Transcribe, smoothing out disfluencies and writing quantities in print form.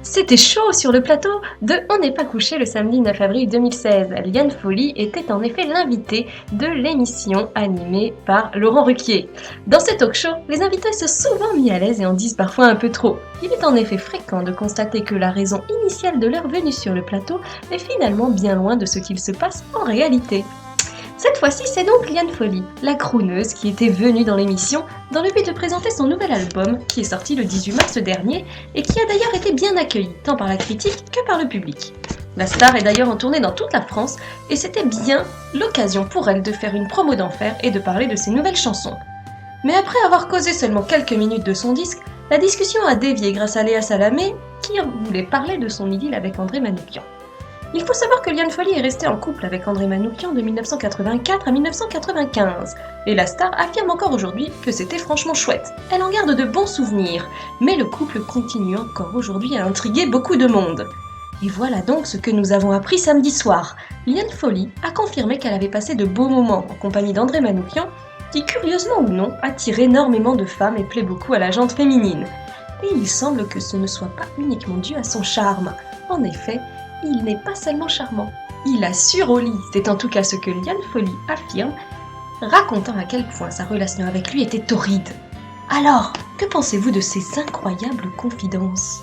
C'était chaud sur le plateau de On n'est pas couché le samedi 9 avril 2016. Liane Folly était en effet l'invitée de l'émission animée par Laurent Ruquier. Dans ce talk show, les invités sont souvent mis à l'aise et en disent parfois un peu trop. Il est en effet fréquent de constater que la raison initiale de leur venue sur le plateau est finalement bien loin de ce qu'il se passe en réalité. Cette fois-ci, c'est donc Liane Folly, la crooneuse, qui était venue dans l'émission dans le but de présenter son nouvel album, qui est sorti le 18 mars dernier et qui a d'ailleurs été bien accueilli, tant par la critique que par le public. La star est d'ailleurs en tournée dans toute la France et c'était bien l'occasion pour elle de faire une promo d'enfer et de parler de ses nouvelles chansons. Mais après avoir causé seulement quelques minutes de son disque, la discussion a dévié grâce à Léa Salamé, qui voulait parler de son idylle avec André Manoukian. Il faut savoir que Liane Folly est restée en couple avec André Manoukian de 1984 à 1995, et la star affirme encore aujourd'hui que c'était franchement chouette. Elle en garde de bons souvenirs, mais le couple continue encore aujourd'hui à intriguer beaucoup de monde. Et voilà donc ce que nous avons appris samedi soir. Liane Folly a confirmé qu'elle avait passé de beaux moments en compagnie d'André Manoukian, qui curieusement ou non attire énormément de femmes et plaît beaucoup à la gente féminine. Et il semble que ce ne soit pas uniquement dû à son charme. En effet, il n'est pas seulement charmant. Il assure au lit, c'est en tout cas ce que Liane Folly affirme, racontant à quel point sa relation avec lui était torride. Alors, que pensez-vous de ces incroyables confidences ?